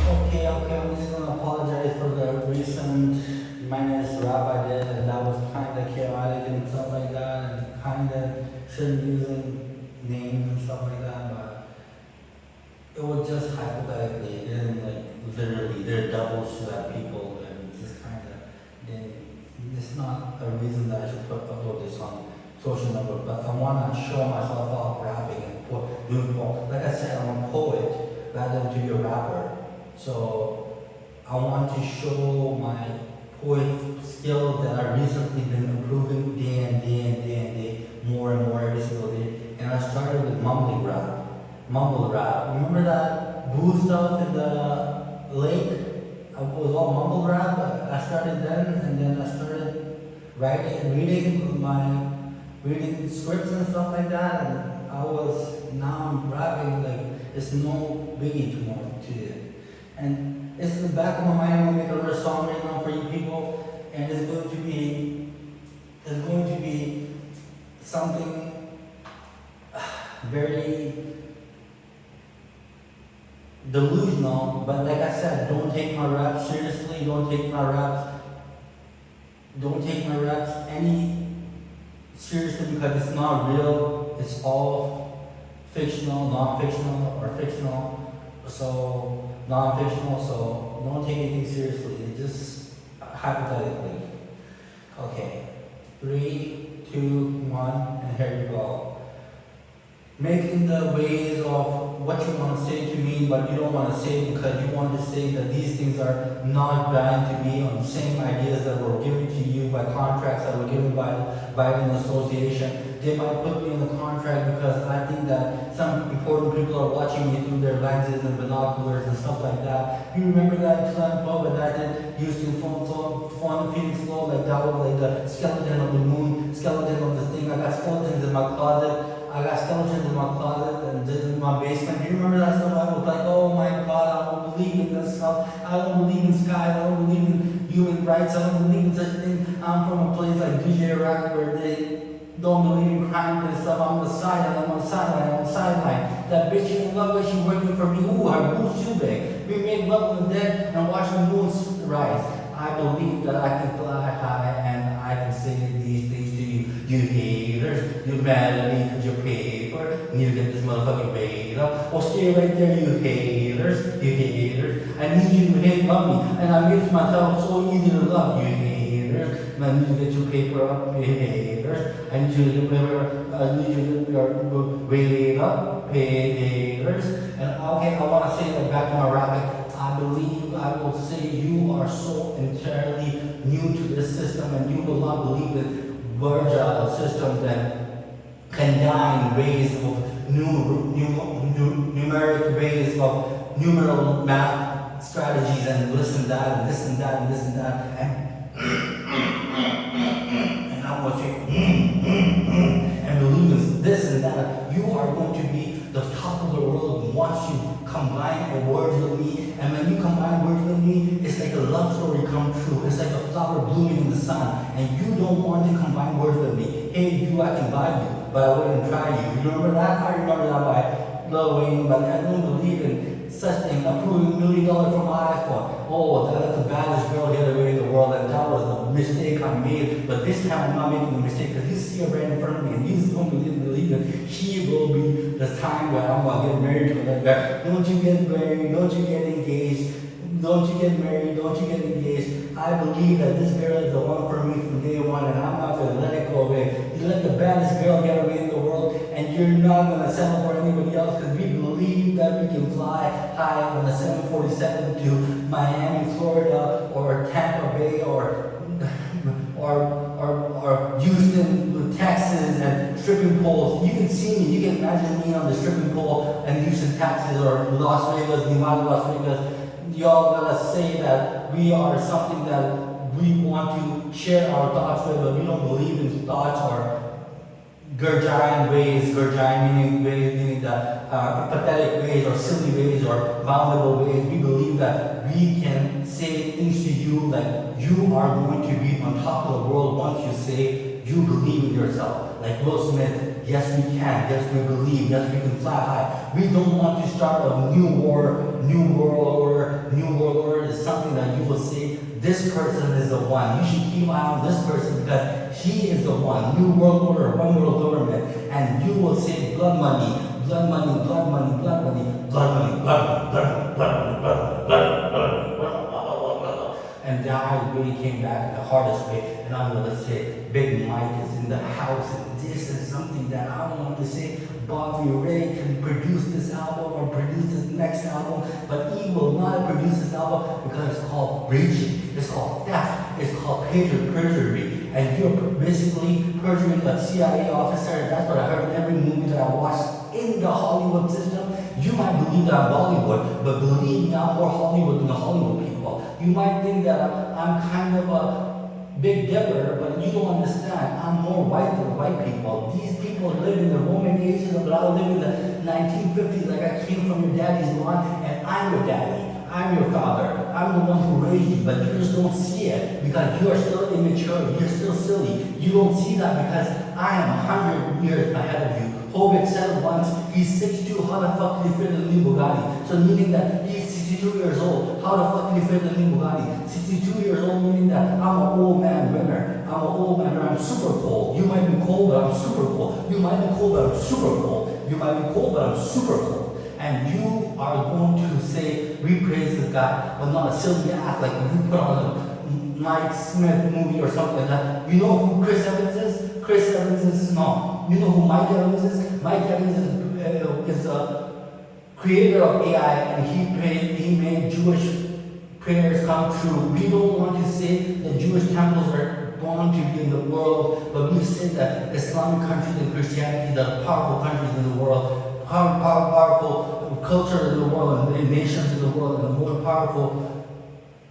Okay, I'm just gonna apologize for the recent minus rap I did, and that was kinda chaotic and stuff like that, and kinda shouldn't using names and stuff like that, but it was just hypothetically, it didn't like literally, they're doubles to that people, and just kinda, then it's not a reason that I should upload this on social network, but I wanna show myself off rapping and doing like I said, I'm a poet rather than to be a rapper. So I want to show my poet skills that I've recently been improving day and day and day and day, more and more every single day. And I started with mumble rap. Remember that boo stuff in the lake? It was all mumble rap. I started then, and then I started reading scripts and stuff like that. And now I'm rapping like it's no biggie to it. And it's in the back of my mind. I'm gonna make another song right now for you people, and it's going to be something very delusional. But like I said, don't take my raps seriously. Don't take my raps any seriously because it's not real. It's all fictional, non-fictional, or fictional. So non-fictional. So don't take anything seriously. It's just hypothetically. Okay, 3, 2, 1, and here you go. Making the ways of what you want to say to me, but you don't want to say because you want to say that these things are not bound to be on the same ideas that were given to you by contracts that were given by an association. They might put me in the contract because I think that some important people are watching me through their lenses and binoculars and stuff like that. You remember that in 2012 when I did Houston Phone Phoenix Flow, like that was like the skeleton of the moon, skeleton of this thing. I got skeletons in my closet. And in my basement. Do you remember that stuff? I was like, oh my God, I don't believe in this stuff. I don't believe in sky. I don't believe in human rights. I don't believe in such a thing. I'm from a place like DJ Iraq where they don't believe in crime and stuff. I'm on the sideline. That bitch in love with she working for me. Ooh, her boobs too big. We made love with the dead and watch the moon rise. I believe that I can fly high and I can say these things to you. You haters, you mad at me because your paper. Need to get this motherfucking weight up. Oh, stay right there, you haters. I need you to love me. And I made myself so easy to love you haters. And I need to get your paper up, you haters. I need you to get your weight up, haters. And okay, I want to say that back to my rapping. I believe I will say you are so entirely new to this system and you will not believe in virtual systems that combine ways of numeric ways of numeral math strategies and this and that and this and that and this and that and I want you and believe in this and that. You are going to be the top of the world once you combine words with me. And when you combine words with me, it's like a love story come true. It's like a flower blooming in the sun. And you don't want to combine words with me. Hey, you, I can buy you, but I wouldn't try you. You remember that? I remember that by Lil Wayne, but I don't believe in such thing. Approving $1 million for my iPhone. Oh, that's the baddest girl get away in the world, and that was the mistake I made. But this time I'm not making a mistake because you see her right in front of me, and you don't believe it. She will be the time where I'm gonna get married to her. Like, don't you get married? Don't you get engaged? Don't you get married? Don't you get engaged? I believe that this girl is the one for me from day one, and I'm not gonna let it go away. You let the baddest girl get away in the world, and you're not gonna settle for anybody else because we believe that we can fly high on the 747 to Miami, Florida, or Tampa Bay, or Houston, Texas, and stripping poles. You can see me, you can imagine me on the stripping pole in Houston, Texas, or Las Vegas, Nevada, Las Vegas. Y'all gotta say that we are something that we want to share our thoughts with, but we don't believe in thoughts or Gurjain ways, meaning the pathetic ways or silly ways or vulnerable ways. We believe that we can say things to you like you are going to be on top of the world once you say you believe in yourself. Like Will Smith, yes we can, yes we believe, yes we can fly high. We don't want to start a new war, new world order. New world order is something that you will say, this person is the one. You should keep an eye on this person because he is the one. New world order, one world government. And you will say blood money, blood money, blood money, blood money, blood money, blood money, blood money, blood money, blood money, blood money, blood money. And that really came back in the hardest way. And I'm gonna say, Big Mike is in the house, and this is something that I don't want to say. Bobby Ray can produce this album or produce this next album, but he will not produce this album because it's called breaching, it's called theft, it's called perjury, and you're basically perjuring a CIA officer. That's what I heard in every movie that I watched in the Hollywood system. You might believe that I'm Bollywood, but believe me, I'm more Hollywood than the Hollywood people. You might think that I'm kind of a Big Dipper, but you don't understand. I'm more white than white people. These people live in the Roman ages, but I live in the 1950s, like I came from your daddy's line, and I'm your daddy. I'm your father. I'm the one who raised you, but you just don't see it because you are still immature. You're still silly. You don't see that because I am 100 years ahead of you. Hobbit said once, he's 62, how the fuck did he fit in the new Bugatti? So meaning that he's 62 years old, how the fuck did he fit in the new Bugatti? 62 years old meaning that I'm an old man winner. I'm an old man winner, I'm super cold. You might be cold, but I'm super cold. You might be cold, but I'm super cold. You might be cold, but I'm super cold. And you are going to say, we praise this guy, but not a silly act like when you put on a Mike Smith movie or something like that. You know who Chris Evans is? Chris Evans is, no. You know who Mike Evans is? Mike Evans is a creator of AI, and he made Jewish prayers come true. We don't want to say that Jewish temples are going to be in the world, but we say that Islamic countries and Christianity, the powerful countries in the world, powerful culture in the world, and nations in the world, and the more powerful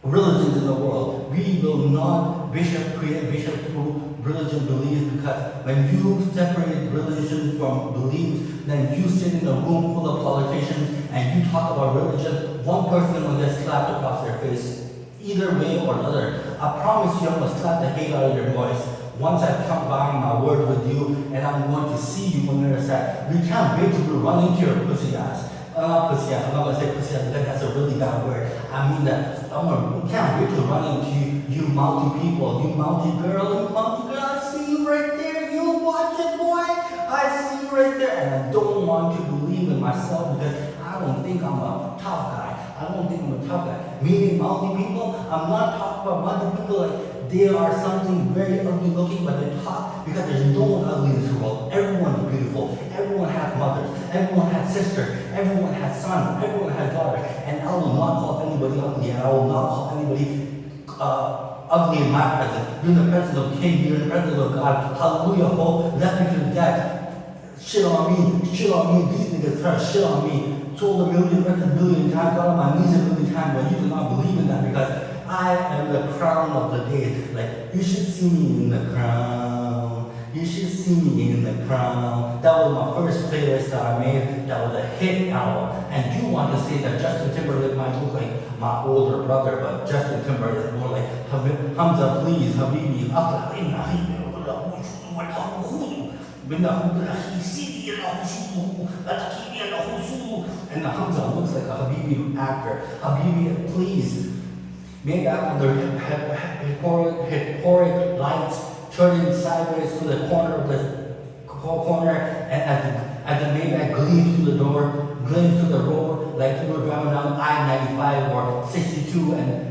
religions in the world. We will not create bishop through religion beliefs, because when you separate religion from beliefs, then you sit in a room full of politicians and you talk about religion, one person will get slapped across their face, either way or another. I promise you I'm going to slap the hate out of your voice. Once I come by my word with you, and I'm going to see you on the other side. We can't wait till we run into your pussy ass. Not pussy ass, I'm not going to say pussy ass because that's a really bad word. I mean that, we can't wait to run into you mounty people, you mounty girl, I see you right there, you watch it boy, I see you right there. And I don't want to believe in myself because I don't think I'm a tough guy. I don't think I'm a tough guy. Meaning mounty people, I'm not talking about mounty people like they are something very ugly looking, but they talk because there's no one ugly in this world. Everyone is beautiful. Everyone has mothers. Everyone has sisters. Everyone has sons. Everyone has daughters. And I will not call anybody ugly, and I will not call anybody ugly in my presence. You're in the presence of King. You're in the presence of God. Hallelujah, ho. Left me to the death. Shit on me. Shit on me. These niggas try to shit on me. Told a million records a million times. Got on my knees a million times, but you do not believe in that because I am the crown of the day. Like, you should see me in the crown. You should see me in the crown. That was my first playlist that I made. That was a hit album. And you want to say that Justin Timberlake might look like my older brother, but Justin Timberlake is more like Hamza, please, Habibi. And the Hamza looks like a Habibi actor. Habibi, please. Made out of the Hiporic lights turning sideways to the corner of the corner, and as the Maybach gleams through the door, gleams through the road, like you were driving down I-95 or 62 and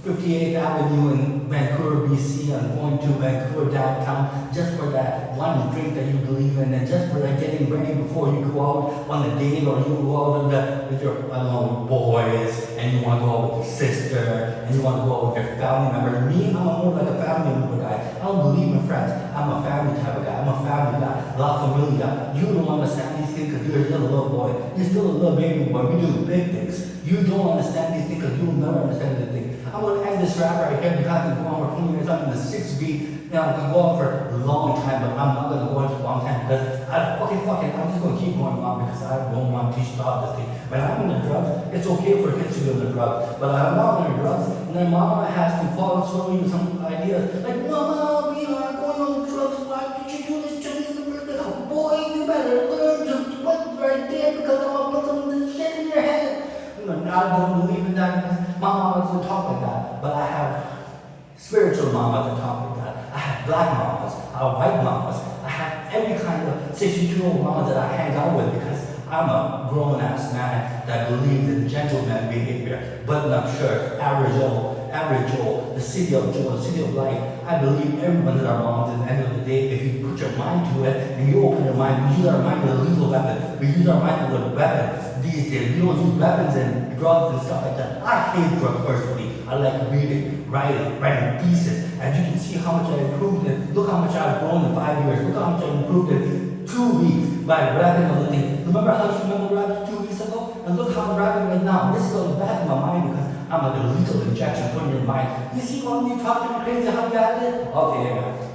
58th Avenue in Vancouver, BC, and going to Vancouver downtown just for that one drink that you believe in, and just for that getting ready before you go out on a date, or you go out with your, I don't know, boys, and you want to go out with your sister, and you want to go out with your family members. Me, I'm more like a family member guy. I don't believe in friends. I'm a family type of guy. I'm a family guy. La familia. You don't understand these things because you're still a little boy. You're still a little baby boy. We do big things. You don't understand these things because you will never understand the thing. I'm going to end this rap right here because I can go on for 20 minutes. I'm in the 6 beat. Now I can go on for a long time, but I'm not going to go on for a long time because I'm just going to keep going on because I don't want to stop this thing. When I'm on the drugs, it's okay for kids to be on the drugs, but I'm not on the drugs, and then mama has to follow through with some ideas like, Mama, we are going on the drugs. Why did you do this to me in the birthday? Boy, God don't believe in that because my mama doesn't talk like that. But I have spiritual mamas that talk like that. I have black mamas, I have white mamas, I have every kind of 62-year-old mama that I hang out with because I'm a grown-ass man that believes in gentleman behavior, button-up shirts, average Joe, the city of Joe, the city of life. I believe everyone that are moms at the end of the day, if you put your mind to it and you open your mind, we use our mind as a lethal weapon. We use our mind as a weapon these days. We don't use weapons and drugs and stuff like that. I hate drugs personally. I like reading, writing thesis. And you can see how much I improved in. Look how much I've grown in 5 years. Look how much I improved in 2 weeks by rapping on the thing. Remember how you remember rap 2 weeks ago? And look how I'm rapping right now. This is on the back of my mind because I'm like a lethal injection put in your mind. You see when you talking crazy how you acted? Okay, yeah.